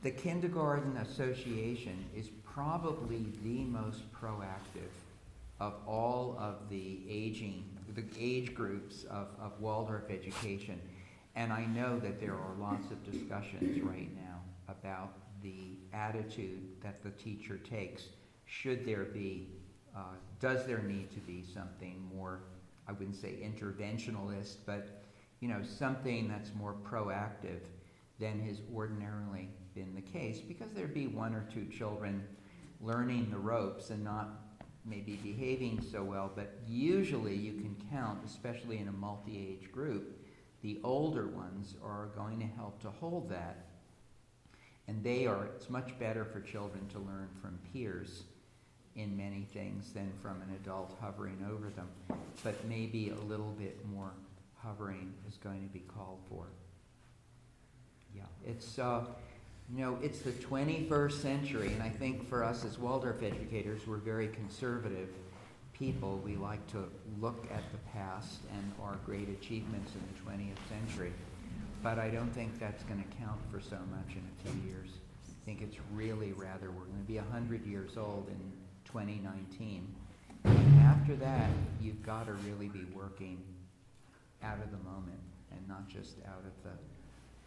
the Kindergarten Association is probably the most proactive of all of the age groups of Waldorf education. And I know that there are lots of discussions right now about the attitude that the teacher takes. Should there be, does there need to be something more, I wouldn't say interventionalist, but you know, something that's more proactive than has ordinarily been the case, because there'd be one or two children learning the ropes and not maybe behaving so well, but usually you can count, especially in a multi-age group, the older ones are going to help to hold that. And it's much better for children to learn from peers in many things than from an adult hovering over them. But maybe a little bit more hovering is going to be called for. Yeah, it's it's the 21st century, and I think for us as Waldorf educators, we're very conservative people. We like to look at the past and our great achievements in the 20th century. But I don't think that's going to count for so much in a few years. I think it's really rather, we're going to be 100 years old in 2019. And after that, you've got to really be working out of the moment and not just out of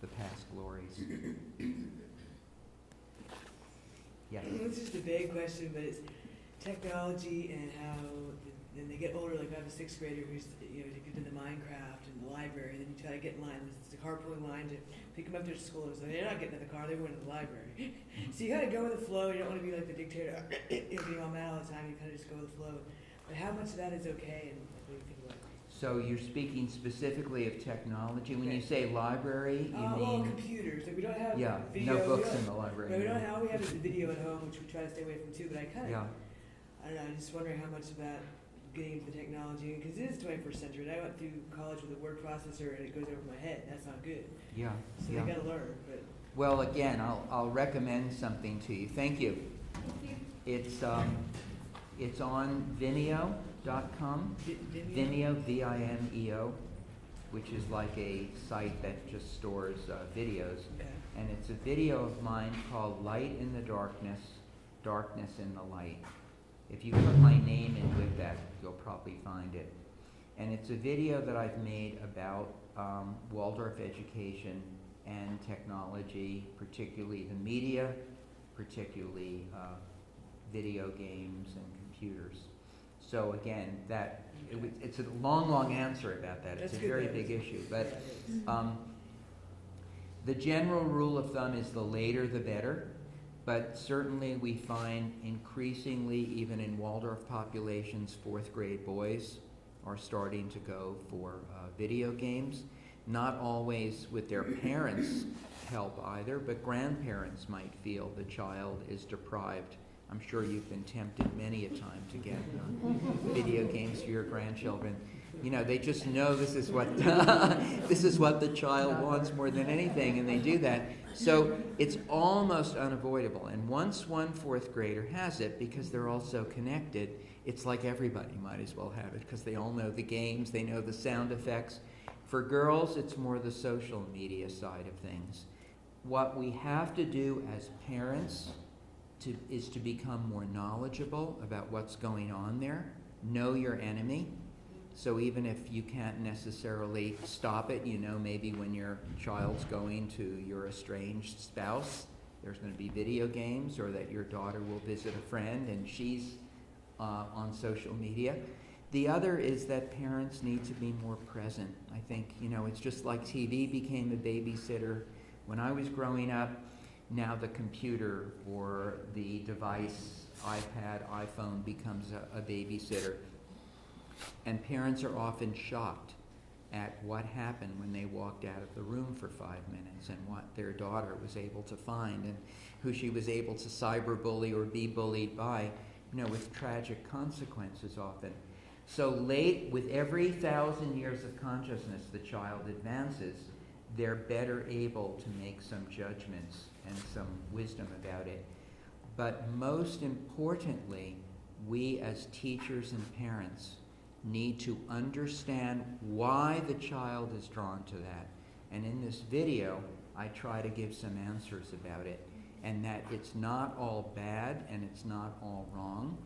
the past glories. Yeah. It's just a vague question, but it's technology and how then they get older. Like I have a 6th grader who's to get into Minecraft and the library. And then you try to get in line. It's a carpooling line to pick them up to school. So they're not getting in the car. They're going to the library. So you kind of go with the flow. You don't want to be like the dictator, getting all mad all the time. You kind of just go with the flow. But how much of that is okay? And what do you think about it? So you're speaking specifically of technology. When you say library, you well, mean computers. Like we don't have no video. books in the library. No, we don't have. We have the video at home, which we try to stay away from too. But I kind of, I don't know. I'm just wondering how much of that getting into the technology, because it is 21st century. And I went through college with a word processor, and it goes over my head. That's not good. Yeah. So they got to learn. But well, again, I'll recommend something to you. Thank you. It's on Vimeo.com. Vimeo, V-I-M-E-O, which is like a site that just stores videos. okay. And it's a video of mine called Light in the Darkness, Darkness in the Light. If you put my name in with that, you'll probably find it. And it's a video that I've made about Waldorf education and technology, particularly the media, particularly video games and computers. So again, it's a long answer about that. It's That's a good, very though. big issue. But Yeah, the general rule of thumb is the later the better. But certainly we find increasingly, even in Waldorf populations, 4th grade boys are starting to go for video games. Not always with their parents' help either, but grandparents might feel the child is deprived. I'm sure you've been tempted many a time to get video games for your grandchildren. You know, they just know this is what this is what the child wants more than anything, and they do that. So it's almost unavoidable. And once one 4th grader has it, because they're all so connected, it's like everybody might as well have it, because they all know the games, they know the sound effects. For girls, it's more the social media side of things. What we have to do as parents is to become more knowledgeable about what's going on there. Know your enemy. So even if you can't necessarily stop it, maybe when your child's going to your estranged spouse, there's going to be video games, or that your daughter will visit a friend and she's on social media. The other is that parents need to be more present. I think, it's just like TV became a babysitter when I was growing up. Now the computer or the device, iPad, iPhone, becomes a babysitter. And parents are often shocked at what happened when they walked out of the room for 5 minutes, and what their daughter was able to find, and who she was able to cyberbully or be bullied by, with tragic consequences often. So with every 1,000 years of consciousness the child advances, they're better able to make some judgments and some wisdom about it. But most importantly, we as teachers and parents need to understand why the child is drawn to that. And in this video, I try to give some answers about it, and that it's not all bad and it's not all wrong,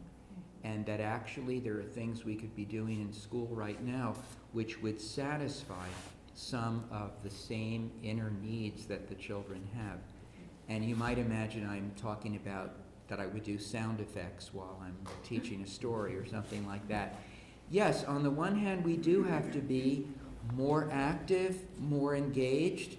and that actually there are things we could be doing in school right now which would satisfy some of the same inner needs that the children have. And you might imagine I'm talking about that I would do sound effects while I'm teaching a story or something like that. Yes, on the one hand, we do have to be more active, more engaged.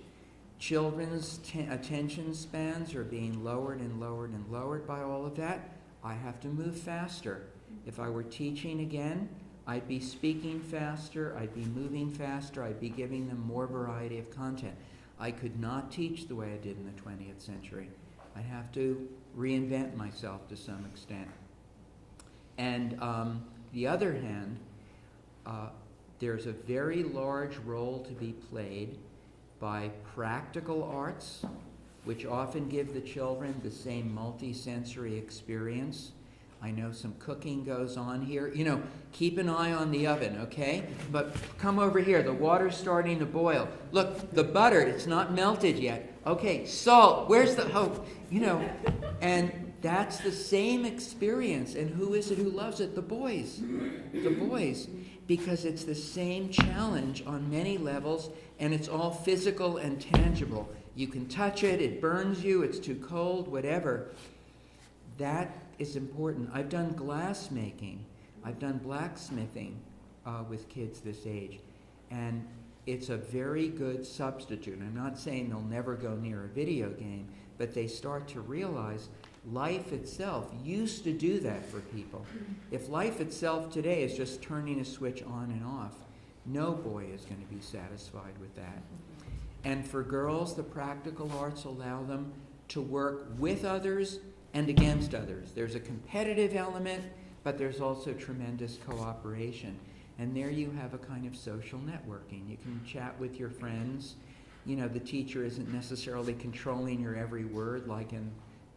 Children's attention spans are being lowered and lowered and lowered by all of that. I have to move faster. If I were teaching again, I'd be speaking faster, I'd be moving faster, I'd be giving them more variety of content. I could not teach the way I did in the 20th century. I'd have to reinvent myself to some extent. And the other hand, there's a very large role to be played by practical arts, which often give the children the same multi-sensory experience. I know some cooking goes on here. You know, keep an eye on the oven, okay? But come over here. The water's starting to boil. Look, the butter, it's not melted yet. Okay, salt, where's the, you know, and that's the same experience. And who is it who loves it? The boys. The boys. Because it's the same challenge on many levels, and it's all physical and tangible. You can touch it, it burns you, it's too cold, whatever. That is important. I've done glass making. I've done blacksmithing with kids this age. And it's a very good substitute. I'm not saying they'll never go near a video game, but they start to realize life itself used to do that for people. If life itself today is just turning a switch on and off, no boy is going to be satisfied with that. And for girls, the practical arts allow them to work with others and against others. There's a competitive element, but there's also tremendous cooperation. And there you have a kind of social networking. You can chat with your friends. You know, the teacher isn't necessarily controlling your every word like in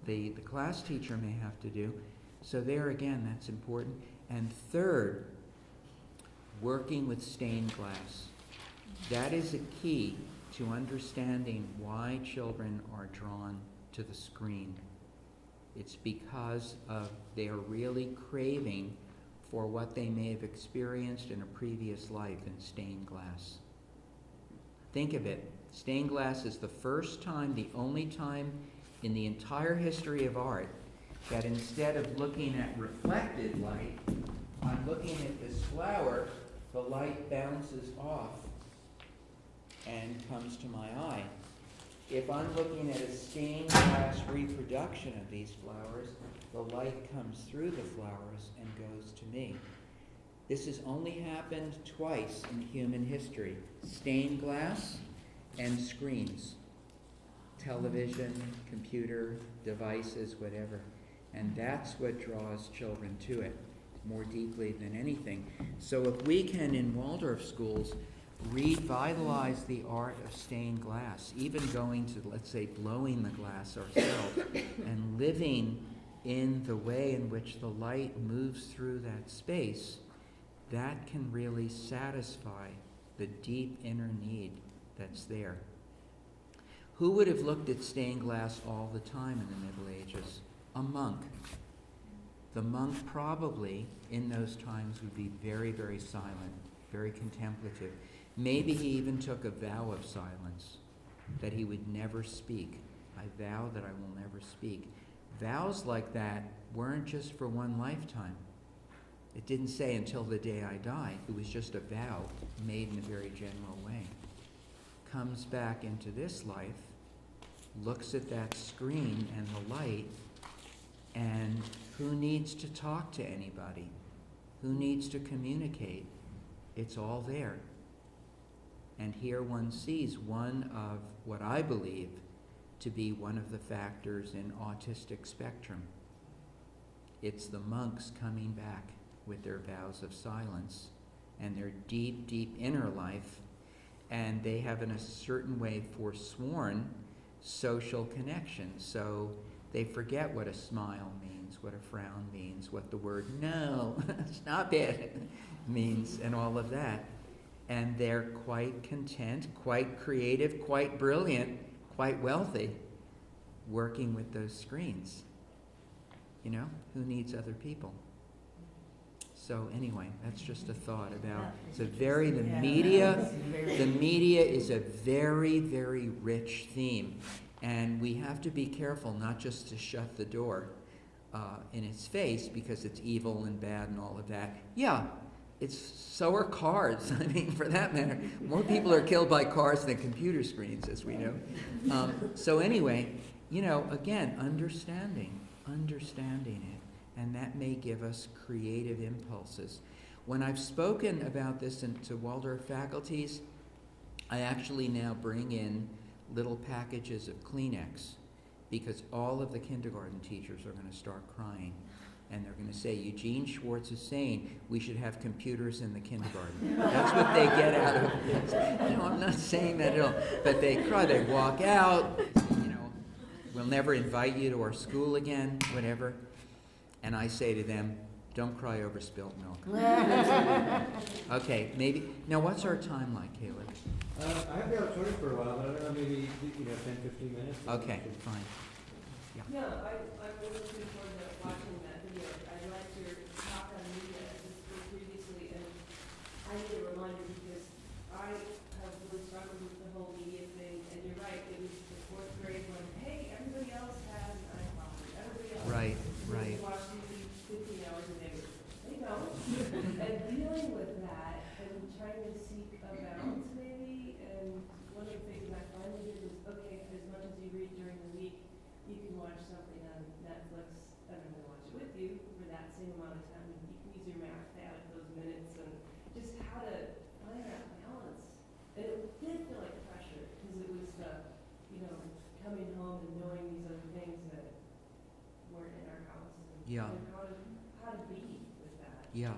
the class teacher may have to do. So there again, that's important. And third, working with stained glass. That is a key to understanding why children are drawn to the screen. It's because they are really craving for what they may have experienced in a previous life in stained glass. Think of it. Stained glass is the first time, the only time in the entire history of art that instead of looking at reflected light, I'm looking at this flower, the light bounces off and comes to my eye. If I'm looking at a stained glass reproduction of these flowers, the light comes through the flowers and goes to me. This has only happened twice in human history. Stained glass and screens. Television, computer, devices, whatever. And that's what draws children to it more deeply than anything. So if we can, in Waldorf schools, revitalize the art of stained glass, even going to, let's say, blowing the glass ourselves and living in the way in which the light moves through that space, that can really satisfy the deep inner need that's there. Who would have looked at stained glass all the time in the Middle Ages? A monk. The monk probably, in those times, would be very, very silent, very contemplative. Maybe he even took a vow of silence, that he would never speak. I vow that I will never speak. Vows like that weren't just for one lifetime. It didn't say until the day I die. It was just a vow made in a very general way. Comes back into this life, looks at that screen and the light, and who needs to talk to anybody? Who needs to communicate? It's all there. And here one sees one of what I believe to be one of the factors in autistic spectrum. It's the monks coming back with their vows of silence and their deep, deep inner life, and they have in a certain way forsworn social connection. So They forget what a smile means, what a frown means, what the word no, stop it means, and all of that. And they're quite content, quite creative, quite brilliant, quite wealthy, working with those screens. You know, who needs other people? So anyway, that's just a thought about, the media is a very, very rich theme. And we have to be careful not just to shut the door in its face because it's evil and bad and all of that. Yeah, so are cars. I mean, for that matter, more people are killed by cars than computer screens, as we know. So anyway, you know, again, understanding it, and that may give us creative impulses. When I've spoken about this to Waldorf faculties, I actually now bring in little packages of Kleenex, because all of the kindergarten teachers are going to start crying. And they're going to say, Eugene Schwartz is saying we should have computers in the kindergarten. That's what they get out of it. No, I'm not saying that at all. But they cry, they walk out, you know, we'll never invite you to our school again, whatever. And I say to them, don't cry over spilt milk. Okay, maybe. Now, what's our time like, Caleb? I have the auditorium for a while, but I don't know, maybe, 10, 15 minutes. Okay, fine. Yeah, I'm really looking forward to watching that video. I liked your talk on media as this was previously, and I need a reminder because I have really struggled with the whole media thing, and you're right, it was the fourth grade when, hey, everybody else has an iPhone, everybody else. Right. They watch TV 15 hours a day. They don't. And dealing with that and trying to seek a balance maybe, and one of the things I finally did was, okay, as much as you read during the week, you can watch something on Netflix, and I'm gonna watch it with you for that same amount of time. You can use your math to add those minutes, and just how to find that balance. And it did feel like pressure, because it was, coming home and knowing these other things that weren't in our house. And Yeah. how to be with that. Yeah.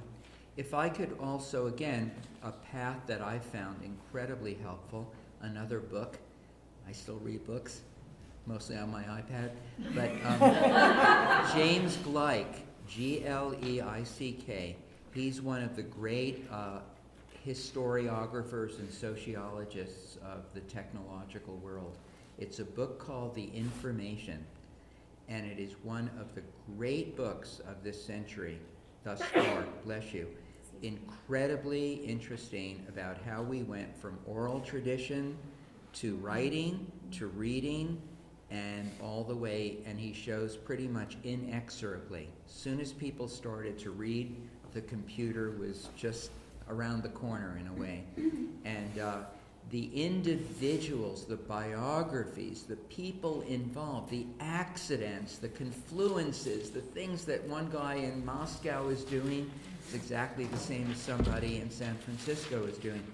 If I could also, again, a path that I found incredibly helpful, another book. I still read books, mostly on my iPad. But James Gleick, Gleick, he's one of the great historiographers and sociologists of the technological world. It's a book called The Information, and it is one of the great books of this century thus far. Bless you. Incredibly interesting about how we went from oral tradition to writing to reading and all the way, and he shows pretty much inexorably. As soon as people started to read, the computer was just around the corner in a way. And the individuals, the biographies, the people involved, the accidents, the confluences, the things that one guy in Moscow is doing, it's exactly the same as somebody in San Francisco is doing.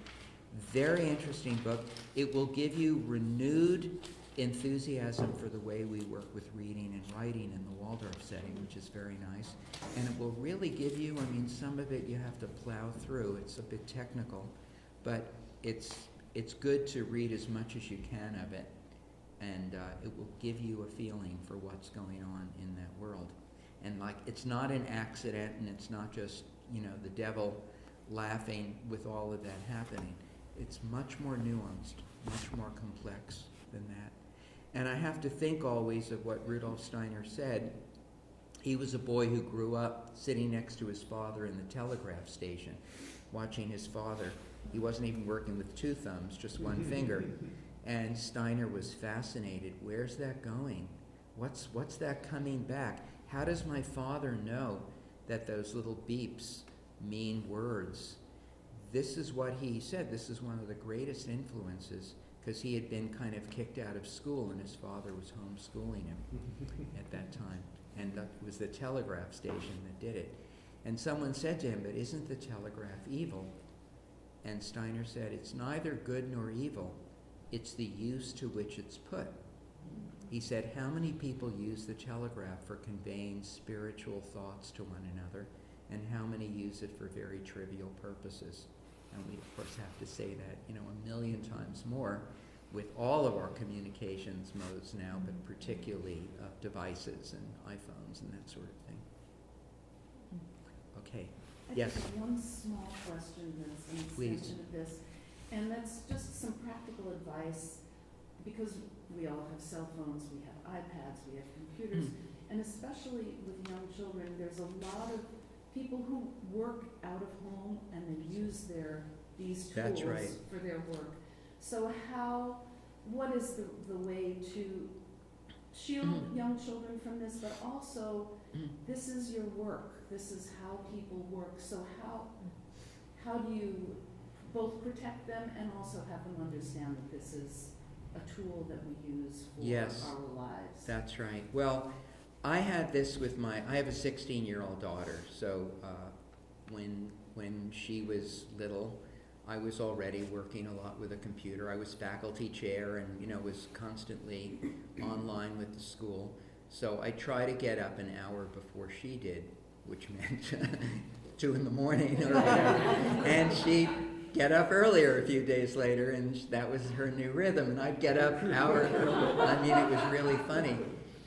Very interesting book. It will give you renewed enthusiasm for the way we work with reading and writing in the Waldorf setting, which is very nice. And it will really give you, some of it you have to plow through. It's a bit technical, but it's good to read as much as you can of it, and it will give you a feeling for what's going on in that world. And it's not an accident, and it's not just, the devil laughing with all of that happening. It's much more nuanced, much more complex than that. And I have to think always of what Rudolf Steiner said. He was a boy who grew up sitting next to his father in the telegraph station, watching his father. He wasn't even working with two thumbs, just one finger. And Steiner was fascinated. Where's that going? What's that coming back? How does my father know that those little beeps mean words? This is what he said. This is one of the greatest influences, because he had been kind of kicked out of school, and his father was homeschooling him at that time. And that was the telegraph station that did it. And someone said to him, but isn't the telegraph evil? And Steiner said, it's neither good nor evil. It's the use to which it's put. He said, how many people use the telegraph for conveying spiritual thoughts to one another, and how many use it for very trivial purposes? And we, of course, have to say that, 1 million times more with all of our communications modes now, but particularly devices and iPhones and that sort of thing. Okay. Yes. I have one small question that's an Please. extension of this, and that's just some practical advice, because we all have cell phones, we have iPads, we have computers, and especially with young children, there's a lot of people who work out of home and they use these That's tools right. for their work. So what is the way to shield young children from this, but also this is your work, this is how people work, so how do you both protect them and also have them understand that this is a tool that we use for Yes. our lives? That's right. Well, I had this with I have a 16-year-old daughter, so when she was little, I was already working a lot with a computer. I was faculty chair and, was constantly online with the school. So I try to get up an hour before she did, which meant 2 in the morning or whatever. And she'd get up earlier a few days later, and that was her new rhythm. And I'd get up an hour early. I mean, it was really funny.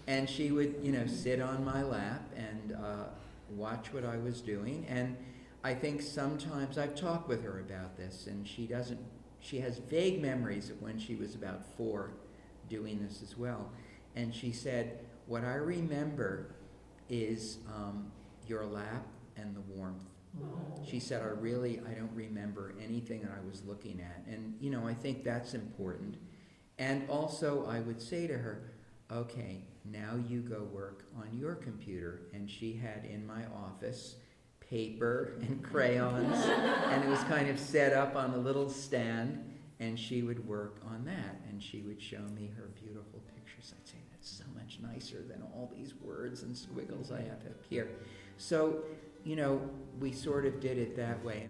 And she would, sit on my lap and watch what I was doing. And I think sometimes I've talked with her about this, and she has vague memories of when she was about 4 doing this as well. And she said, what I remember is your lap and the warmth. She said, I don't remember anything that I was looking at. And, I think that's important. And also I would say to her, okay, now you go work on your computer. And she had in my office paper and crayons, and it was kind of set up on a little stand, and she would work on that, and she would show me her beautiful pictures. I'd say, that's so much nicer than all these words and squiggles I have up here. So, we sort of did it that way.